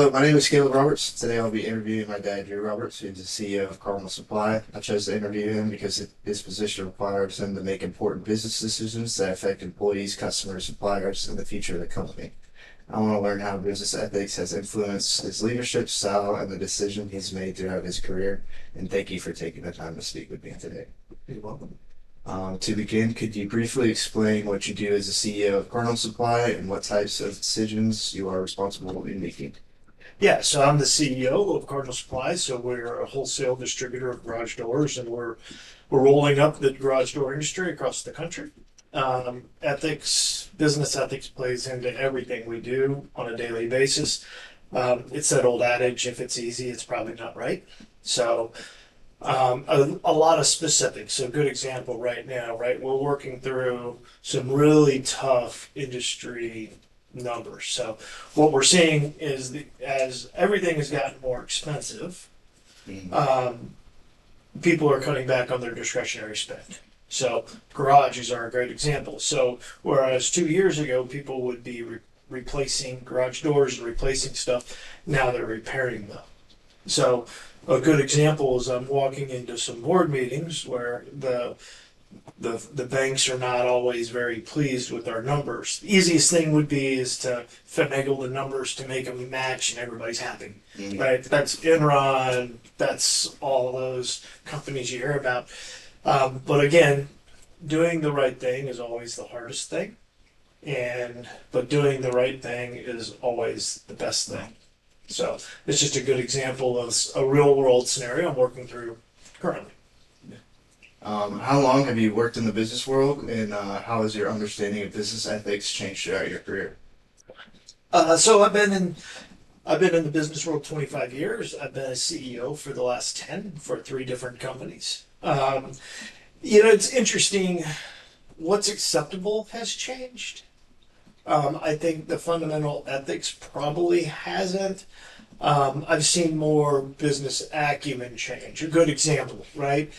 Hello, my name is Caleb Roberts. Today I'll be interviewing my dad, Drew Roberts, who's the CEO of Cardinal Supply. I chose to interview him because his position requires him to make important business decisions that affect employees, customers, suppliers, and the future of the company. I want to learn how business ethics has influenced his leadership style and the decision he's made throughout his career. And thank you for taking the time to speak with me today. You're welcome. To begin, could you briefly explain what you do as the CEO of Cardinal Supply and what types of decisions you are responsible in making? Yeah, so I'm the CEO of Cardinal Supply. So we're a wholesale distributor of garage doors, and we're rolling up the garage door industry across the country. Business ethics plays into everything we do on a daily basis. It's that old adage: if it's easy, it's probably not right. So a lot of specifics. So a good example right now, right? We're working through some really tough industry numbers. So what we're seeing is as everything has gotten more expensive, um, people are cutting back on their discretionary spend. So garages are a great example. So whereas 2 years ago people would be replacing garage doors and replacing stuff, now they're repairing them. So a good example is I'm walking into some board meetings where the banks are not always very pleased with our numbers. The easiest thing would be is to finagle the numbers to make them match and everybody's happy, right? That's Enron, that's all those companies you hear about. But again, doing the right thing is always the hardest thing, but doing the right thing is always the best thing. So it's just a good example of a real world scenario I'm working through currently. How long have you worked in the business world, and how has your understanding of business ethics changed throughout your career? So I've been in the business world 25 years. I've been a CEO for the last 10 for three different companies. It's interesting. What's acceptable has changed. I think the fundamental ethics probably hasn't. I've seen more business acumen change. A good example, right?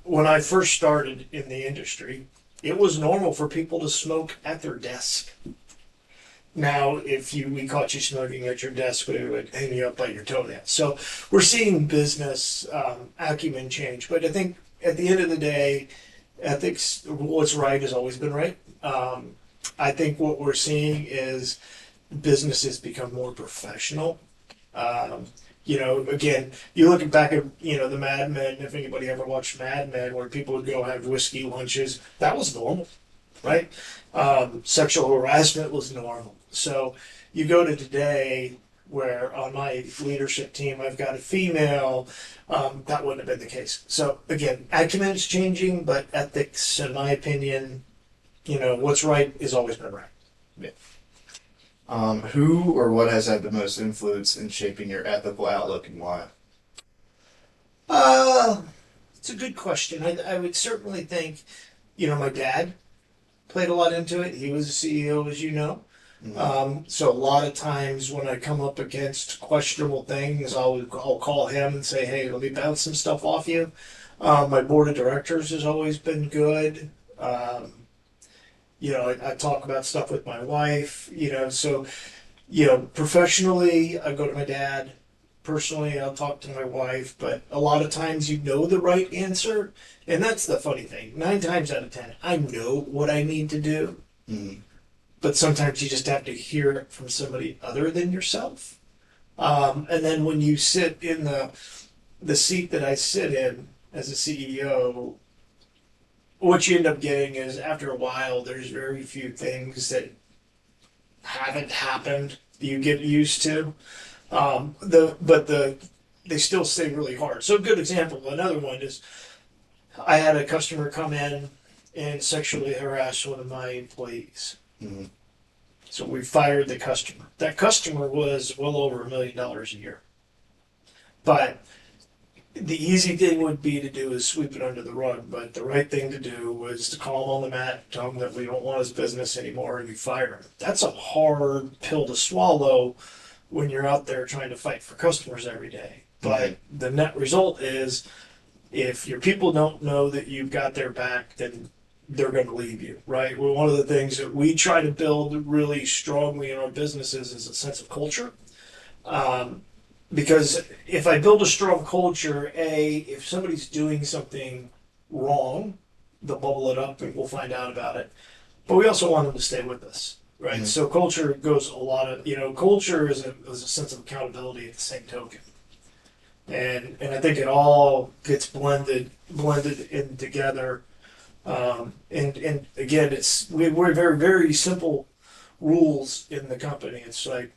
When I first started in the industry, it was normal for people to smoke at their desk. Now, if we caught you smoking at your desk, we would hang you up by your toenails. So we're seeing business acumen change. But I think at the end of the day, ethics, what's right has always been right. I think what we're seeing is businesses become more professional. Um, Again, you look back at, the Mad Men, if anybody ever watched Mad Men, where people would go have whiskey lunches, that was normal, right? Sexual harassment was normal. So you go to today, where on my leadership team I've got a female, that wouldn't have been the case. So again, acumen is changing, but ethics, in my opinion, what's right is always been right. Yeah. Who or what has had the most influence in shaping your ethical outlook and why? Uh, it's a good question. I would certainly think, my dad played a lot into it. He was a CEO, as you know. Mhm. So a lot of times when I come up against questionable things, I'll call him and say, "Hey, let me bounce some stuff off you." My board of directors has always been good. I talk about stuff with my wife. So professionally, I go to my dad. Personally, I'll talk to my wife. But a lot of times, you know the right answer, and that's the funny thing. 9 times out of 10, I know what I need to do, Mhm. but sometimes you just have to hear it from somebody other than yourself. And then when you sit in the seat that I sit in as a CEO, what you end up getting is after a while, there's very few things that haven't happened you get used to. They still stay really hard. So a good example, another one is I had a customer come in and sexually harass one of my employees. Mhm. So we fired the customer. That customer was well over $1 million a year. But the easy thing would be to do is sweep it under the rug, but the right thing to do was to call him on the mat, tell him that we don't want his business anymore, and you fire him. That's a hard pill to swallow when you're out there trying to fight for customers every day. Mhm. But the net result is if your people don't know that you've got their back, then they're going to leave you, right? Well, one of the things that we try to build really strongly in our businesses is a sense of culture. Because if I build a strong culture, if somebody's doing something wrong, they'll bubble it up and we'll find out about it. But we also want them to stay with us, right? Mhm. So culture goes a lot of, culture is a sense of accountability at the same token. And I think it all gets blended in together. And again, we're very, very simple rules in the company. It's like,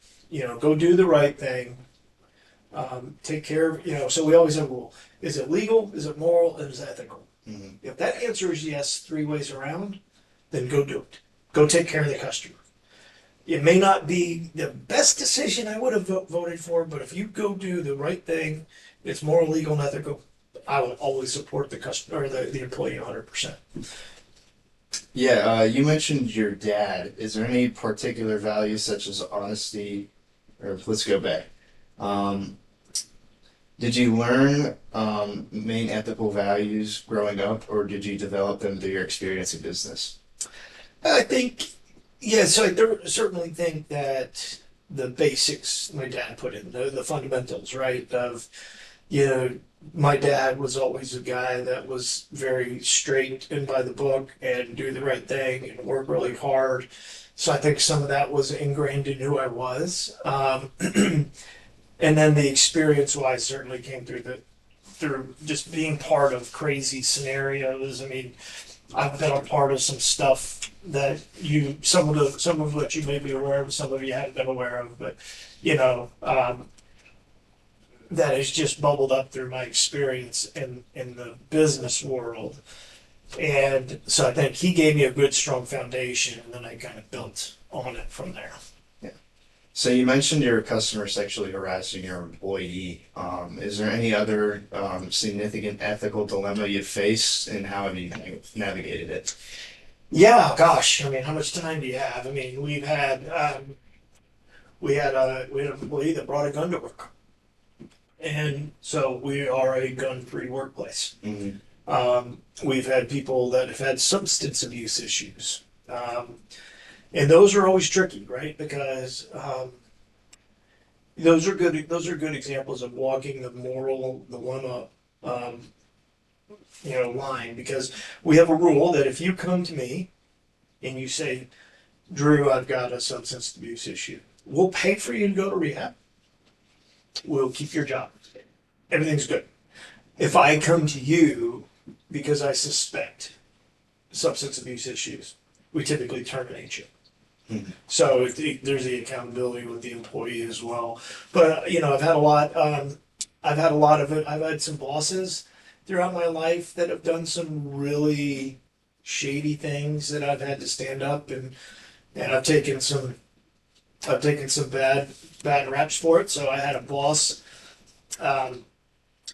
go do the right thing. Take care of, so we always have a rule. Is it legal? Is it moral? And is it ethical? Mhm. If that answer is yes, three ways around, then go do it. Go take care of the customer. It may not be the best decision I would have voted for, but if you go do the right thing, it's moral, legal, and ethical, I will always support the customer or the employee 100%. Yeah, you mentioned your dad. Is there any particular values such as honesty, or let's go back. Um, did you learn main ethical values growing up, or did you develop them through your experience in business? I think, yeah, so certainly think that the basics my dad put in, the fundamentals, right? You know, my dad was always a guy that was very straight and by the book and do the right thing and work really hard. So I think some of that was ingrained in who I was. And then the experience wise certainly came through just being part of crazy scenarios. I mean, I've been a part of some stuff that some of what you may be aware of, some of you haven't been aware of, but you know, that has just bubbled up through my experience in the business world. And so I think he gave me a good strong foundation and then I kind of built on it from there. Yeah. So you mentioned your customer sexually harassing your employee. Is there any other significant ethical dilemma you face, and how have you navigated it? Yeah, gosh, I mean, how much time do you have? I mean, we had an employee that brought a gun to work. And so we are a gun-free workplace. Hmm. We've had people that have had substance abuse issues. And those are always tricky, right? Because those are good examples of walking the moral dilemma um, line because we have a rule that if you come to me and you say, Drew, I've got a substance abuse issue, we'll pay for you to go to rehab. We'll keep your job. Everything's good. If I come to you because I suspect substance abuse issues, we typically terminate you. Mhm. So there's the accountability with the employee as well. But I've had a lot. I've had a lot of it. I've had some bosses throughout my life that have done some really shady things that I've had to stand up and I've taken some bad raps for it. So I had a boss.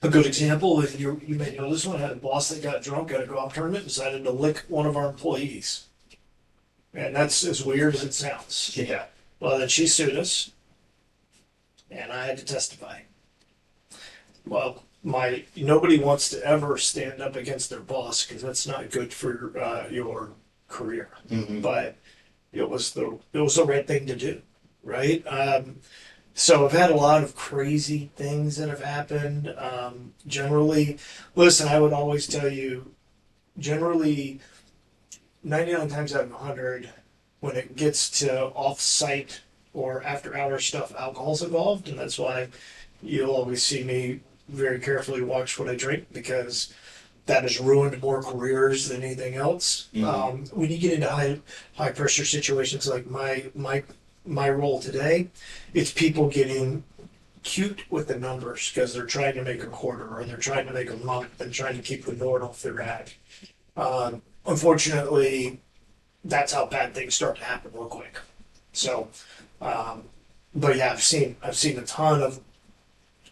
A good example, if you may know this one, I had a boss that got drunk at a golf tournament and decided to lick one of our employees. And that's as weird as it sounds. Yeah. Well, then she sued us, and I had to testify. Well, nobody wants to ever stand up against their boss because that's not good for your career. Hmm. But it was the right thing to do, right? So I've had a lot of crazy things that have happened. Generally, listen, I would always tell you, generally, 99 times out of 100, when it gets to off-site or after-hour stuff, alcohol's involved, and that's why you'll always see me very carefully watch what I drink because that has ruined more careers than anything else. Mhm. When you get into high pressure situations like my role today, it's people getting cute with the numbers because they're trying to make a quarter or they're trying to make a month and trying to keep the Lord off their back. Unfortunately, that's how bad things start to happen real quick. So, but yeah, I've seen a ton of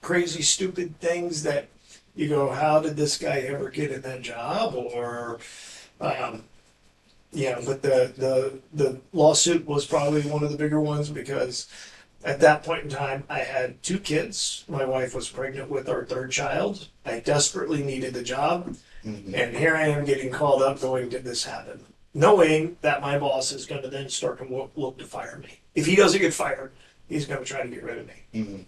crazy, stupid things that you go, how did this guy ever get in that job? Or, but the lawsuit was probably one of the bigger ones because at that point in time, I had two kids. My wife was pregnant with our third child. I desperately needed the job. Hmm. And here I am getting called up going, did this happen? Knowing that my boss is going to then start to look to fire me. If he doesn't get fired, he's going to try to get rid of me. Hmm.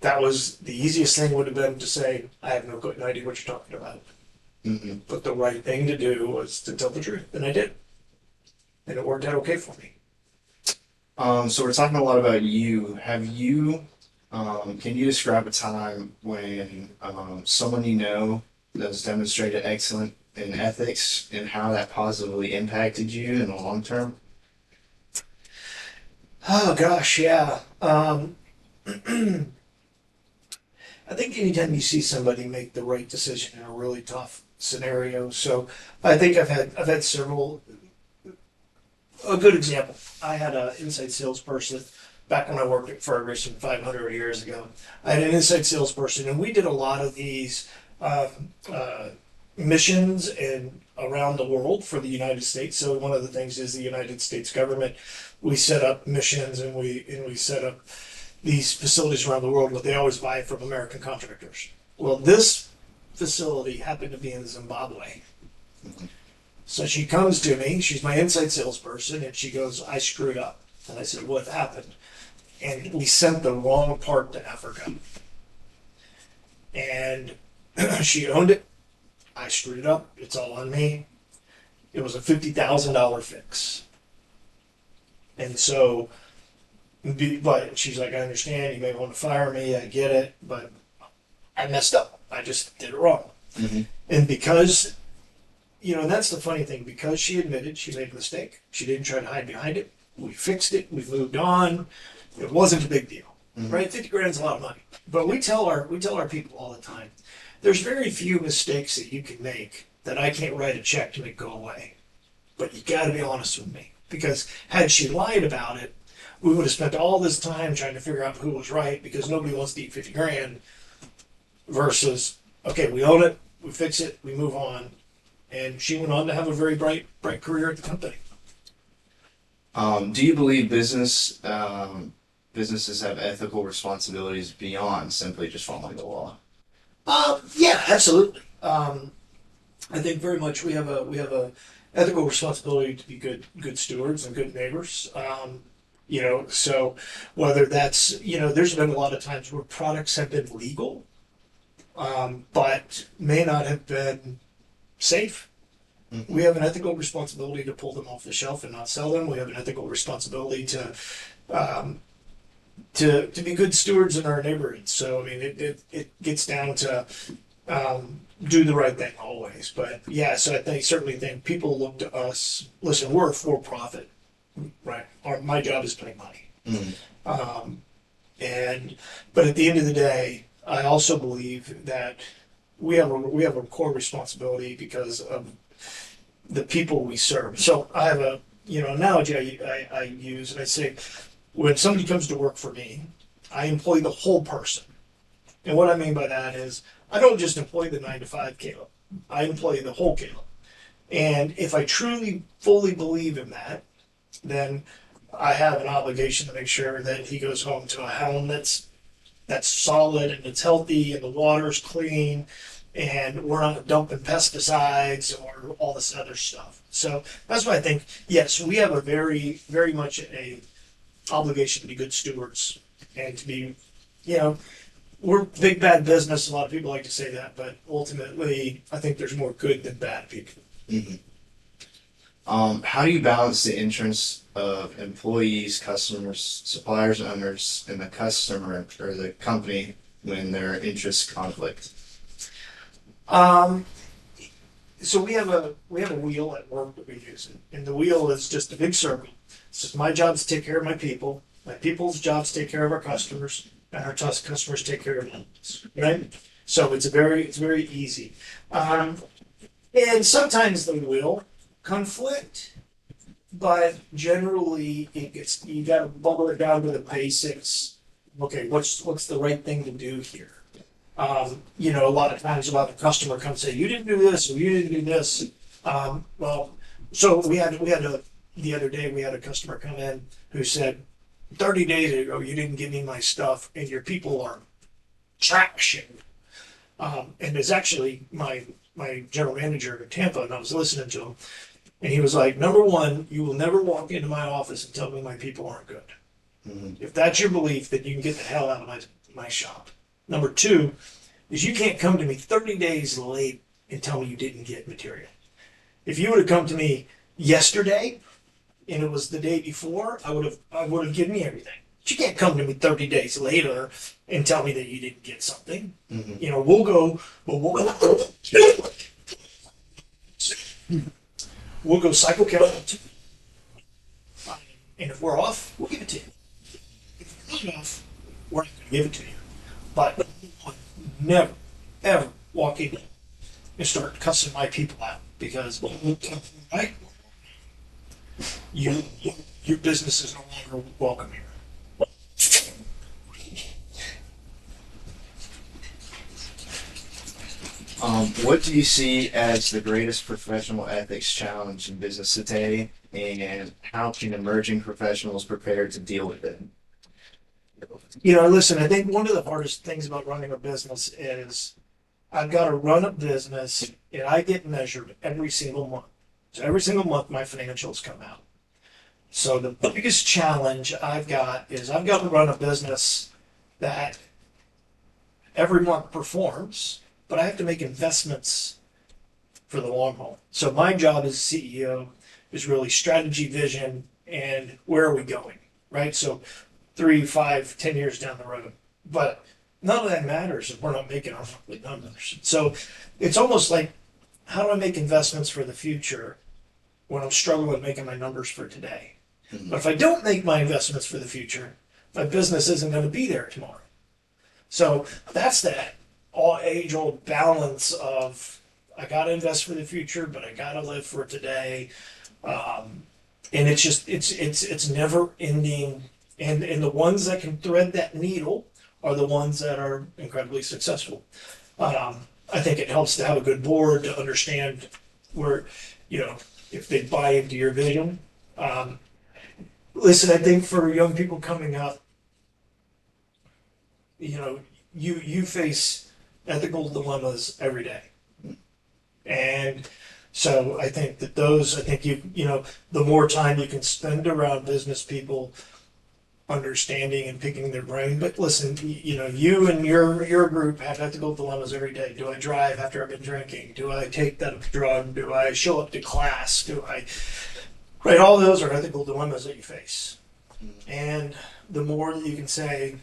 that was the easiest thing would have been to say, I have no good idea what you're talking about. Hmm. But the right thing to do was to tell the truth, and I did. And it worked out okay for me. So we're talking a lot about you. Can you describe a time when someone you know that has demonstrated excellent in ethics and how that positively impacted you in the long term? Oh gosh, yeah. I think anytime you see somebody make the right decision in a really tough scenario, so I think I've had several. A good example. I had an inside salesperson back when I worked at Ferguson 500 years ago. I had an inside salesperson, and we did a lot of these missions and around the world for the United States. So one of the things is the United States government. We set up missions and we set up these facilities around the world, but they always buy from American contractors. Well, this facility happened to be in Zimbabwe. So she comes to me, she's my inside salesperson, and she goes, I screwed up. And I said, what happened? And we sent the wrong part to Africa. And she owned it. I screwed it up. It's all on me. It was a $50,000 fix. And so, but she's like, I understand, you may want to fire me, I get it, but I messed up. I just did it wrong. Mm-hmm. And because, and that's the funny thing, because she admitted she made a mistake, she didn't try to hide behind it. We fixed it, we moved on. It wasn't a big deal, right? 50 grand is a lot of money. But we tell our people all the time, there's very few mistakes that you can make that I can't write a check to make go away. But you got to be honest with me, because had she lied about it, we would have spent all this time trying to figure out who was right, because nobody wants to eat 50 grand versus, okay, we own it, we fix it, we move on. And she went on to have a very bright career at the company. Do you believe businesses have ethical responsibilities beyond simply just following the law? Yeah, absolutely. I think very much we have a ethical responsibility to be good stewards and good neighbors. So whether that's, there's been a lot of times where products have been legal, but may not have been safe. Mm-hmm. We have an ethical responsibility to pull them off the shelf and not sell them. We have an ethical responsibility to be good stewards in our neighborhoods. So I mean, it gets down to do the right thing always. But yeah, so certainly think people look to us. Listen, we're a for-profit, right? My job is to make money. Mm-hmm. But at the end of the day, I also believe that we have a core responsibility because of the people we serve. So I have a analogy I use, and I say, when somebody comes to work for me, I employ the whole person. And what I mean by that is I don't just employ the 9 to 5 Caleb. I employ the whole Caleb. And if I truly, fully believe in that, then I have an obligation to make sure that he goes home to a home that's solid and it's healthy and the water's clean and we're not dumping pesticides or all this other stuff. So that's why I think, yes, we have a very, very much a obligation to be good stewards and to be, we're big bad business. A lot of people like to say that, but ultimately I think there's more good than bad people. Mm-hmm. How do you balance the interests of employees, customers, suppliers, owners, and the customer or the company when their interests conflict? So we have a wheel at work that we use, and the wheel is just a big circle. It's just my job to take care of my people. My people's jobs take care of our customers, and our customers take care of us. Right? So it's very easy. And sometimes they will conflict, but generally you got to bubble it down to the basics. Okay, what's the right thing to do here? A lot of times about the customer comes and say, you didn't do this or you didn't do this. So the other day we had a customer come in who said, 30 days ago you didn't give me my stuff and your people are trashing. And it's actually my general manager in Tampa, and I was listening to him, and he was like, number one, you will never walk into my office and tell me my people aren't good. Mm-hmm. If that's your belief, then you can get the hell out of my shop. Number two is you can't come to me 30 days late and tell me you didn't get material. If you would have come to me yesterday and it was the day before, I would have given you everything. But you can't come to me 30 days later and tell me that you didn't get something. Mm-hmm. You know, we'll go cycle count, and if we're off, we'll give it to you. If we're not off, we're not going to give it to you. But never, ever walk in and start cussing my people out because right, you, your business is no longer welcome here. What do you see as the greatest professional ethics challenge in business today, and how can emerging professionals prepare to deal with it? You know, listen, I think one of the hardest things about running a business is I've got to run a business and I get measured every single month. So every single month my financials come out. So the biggest challenge I've got is I've got to run a business that every month performs, but I have to make investments for the long haul. So my job as CEO is really strategy, vision, and where are we going, right? So 3, 5, 10 years down the road. But none of that matters if we're not making our monthly numbers. So it's almost like, how do I make investments for the future when I'm struggling with making my numbers for today? But if I don't make my investments for the future, my business isn't going to be there tomorrow. So that's that all age old balance of I got to invest for the future, but I got to live for today. And it's just it's never ending. And the ones that can thread that needle are the ones that are incredibly successful. I think it helps to have a good board to understand where, if they buy into your vision. Listen, I think for young people coming up, you face ethical dilemmas every day. And so I think that the more time you can spend around business people, understanding and picking their brain. But listen, you and your group have ethical dilemmas every day. Do I drive after I've been drinking? Do I take that drug? Do I show up to class? Right? All those are ethical dilemmas that you face. And the more that you can say,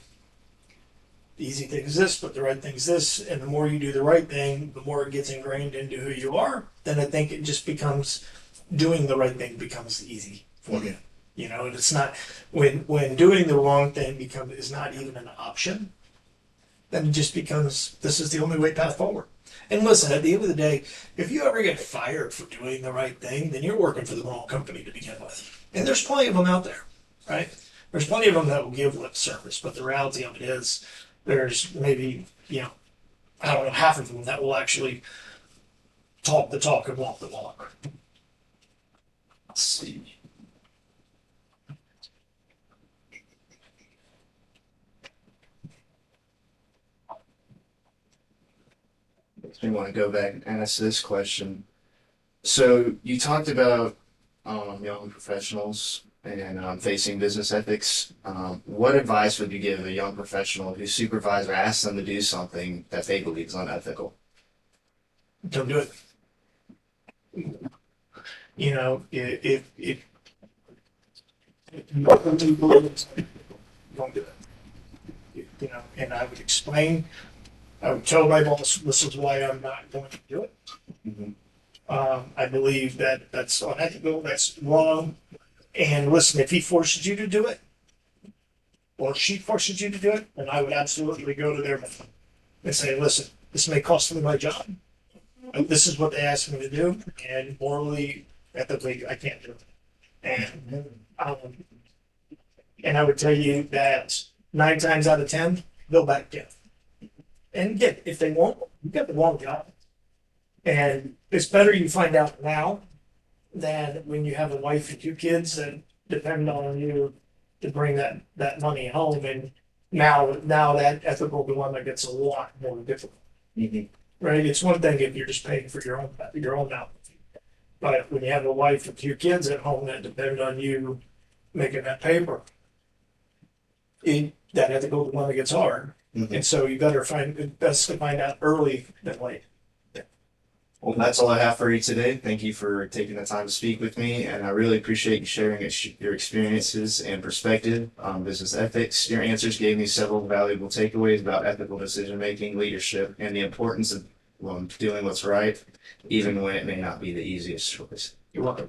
the easy thing is this, but the right thing is this, and the more you do the right thing, the more it gets ingrained into who you are, then I think it just becomes, doing the right thing becomes easy for you. And it's not, when doing the wrong thing is not even an option, then it just becomes, this is the only way path forward. And listen, at the end of the day, if you ever get fired for doing the right thing, then you're working for the wrong company to begin with. And there's plenty of them out there, right? There's plenty of them that will give lip service, but the reality of it is there's maybe, I don't know, half of them that will actually talk the talk and walk the walk. Let's see. We want to go back and ask this question. So you talked about young professionals and facing business ethics. What advice would you give a young professional whose supervisor asks them to do something that they believe is unethical? Don't do it. If don't do it. And I would explain. I would tell my boss, this is why I'm not going to do it. Mm-hmm. I believe that that's unethical, that's wrong. And listen, if he forces you to do it, or she forces you to do it, then I would absolutely go to them and say, listen, this may cost me my job. This is what they asked me to do, and morally, ethically, I can't do it. And I would tell you that 9 times out of 10, they'll back down. And again, if they won't, you got the wrong job. And it's better you find out now than when you have a wife and 2 kids that depend on you to bring that money home. And now that ethical dilemma gets a lot more difficult. Mm-hmm. Right? It's one thing if you're just paying for your own outlet. But when you have a wife and 2 kids at home that depend on you making that paper, that ethical dilemma gets hard. Mhm. And so you better find it best to find out early than late. Well, that's all I have for you today. Thank you for taking the time to speak with me, and I really appreciate you sharing your experiences and perspective on business ethics. Your answers gave me several valuable takeaways about ethical decision making, leadership, and the importance of doing what's right, even when it may not be the easiest choice. You're welcome.